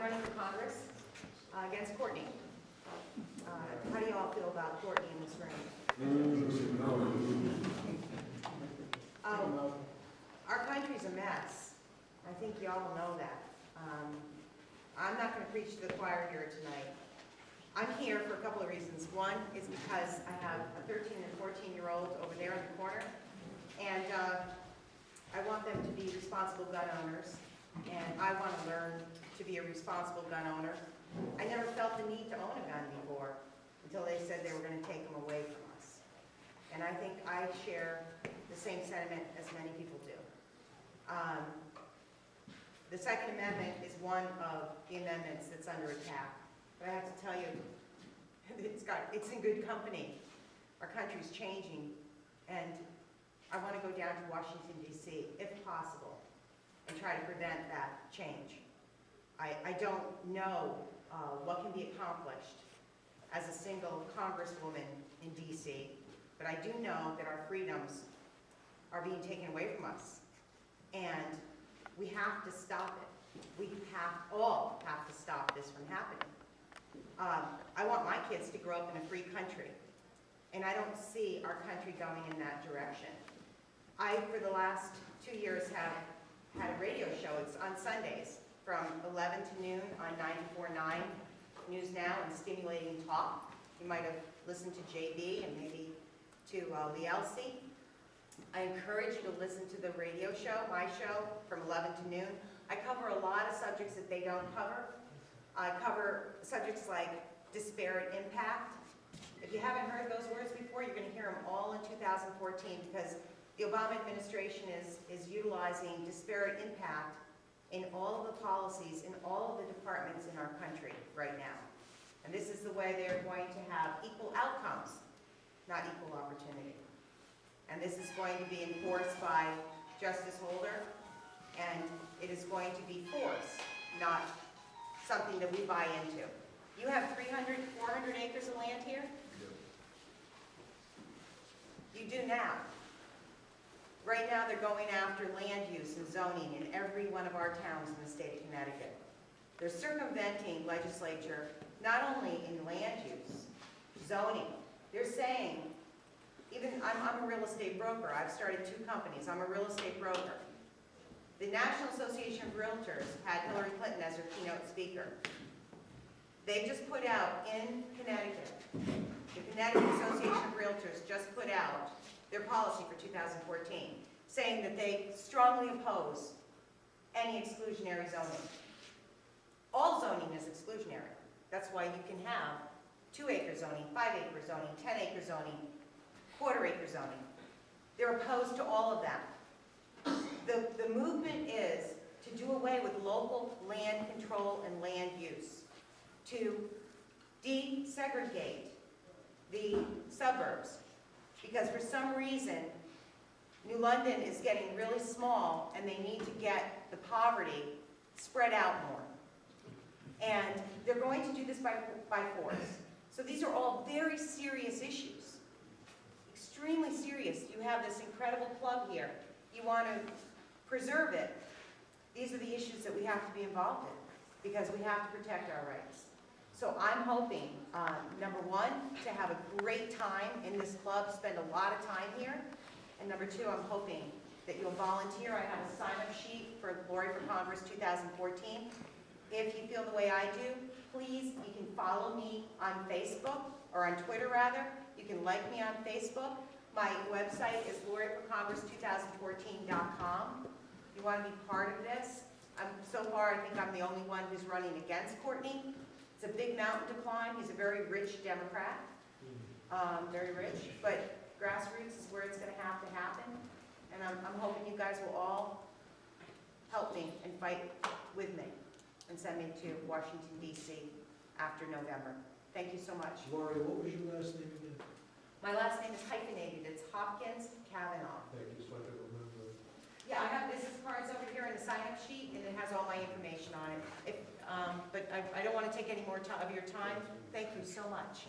running for Congress against Courtney. How do you all feel about Courtney in this room? Our country's a mess. I think you all know that. I'm not going to preach to the choir here tonight. I'm here for a couple of reasons. One is because I have a 13 and 14-year-old over there in the corner, and I want them to be responsible gun owners, and I want to learn to be a responsible gun owner. I never felt the need to own a gun before until they said they were going to take them away from us. And I think I share the same sentiment as many people do. The Second Amendment is one of the amendments that's under attack. But I have to tell you, it's in good company. Our country's changing, and I want to go down to Washington, D.C., if possible, and try to prevent that change. I don't know what can be accomplished as a single congresswoman in D.C., but I do know that our freedoms are being taken away from us, and we have to stop it. We all have to stop this from happening. I want my kids to grow up in a free country, and I don't see our country going in that direction. I, for the last 2 years, have had a radio show. It's on Sundays from 11 to noon on 94.9 News Now and Stimulating Talk. You might have listened to JB and maybe to Lee Elsie. I encourage you to listen to the radio show, my show, from 11 to noon. I cover a lot of subjects that they don't cover. I cover subjects like disparate impact. If you haven't heard those words before, you're going to hear them all in 2014 because the Obama administration is utilizing disparate impact in all of the policies in all of the departments in our country right now. And this is the way they're going to have equal outcomes, not equal opportunity. And this is going to be enforced by Justice Holder, and it is going to be force, not something that we buy into. You have 300, 400 acres of land here? You do now. Right now they're going after land use and zoning in every one of our towns in the state of Connecticut. They're circumventing legislature not only in land use, zoning. They're saying, even I'm a real estate broker. I've started 2 companies. I'm a real estate broker. The National Association of Realtors had Hillary Clinton as their keynote speaker. They've just put out in Connecticut, the Connecticut Association of Realtors just put out their policy for 2014, saying that they strongly oppose any exclusionary zoning. All zoning is exclusionary. That's why you can have 2-acre zoning, 5-acre zoning, 10-acre zoning, quarter-acre zoning. They're opposed to all of that. The movement is to do away with local land control and land use, to desegregate the suburbs, because for some reason, New London is getting really small and they need to get the poverty spread out more. And they're going to do this by force. So these are all very serious issues, extremely serious. You have this incredible plug here. You want to preserve it. These are the issues that we have to be involved in because we have to protect our rights. So I'm hoping, number 1, to have a great time in this club, spend a lot of time here. And number 2, I'm hoping that you'll volunteer. I have a sign-up sheet for Glory for Congress 2014. If you feel the way I do, please, you can follow me on Facebook, or on Twitter rather. You can like me on Facebook. My website is laureateforcongress2014.com. You want to be part of this? So far, I think I'm the only one who's running against Courtney. It's a big mountain to climb. He's a very rich Democrat, very rich, but grassroots is where it's going to have to happen. And I'm hoping you guys will all help me and fight with me and send me to Washington, D.C. after November. Thank you so much. Laurie, what was your last name again? My last name is hyphenated. It's Hopkins-Cavanagh. Thank you, so I could remember. Yeah, I have business cards over here in the sign-up sheet, and it has all my information on it. But I don't want to take any more of your time. Thank you so much.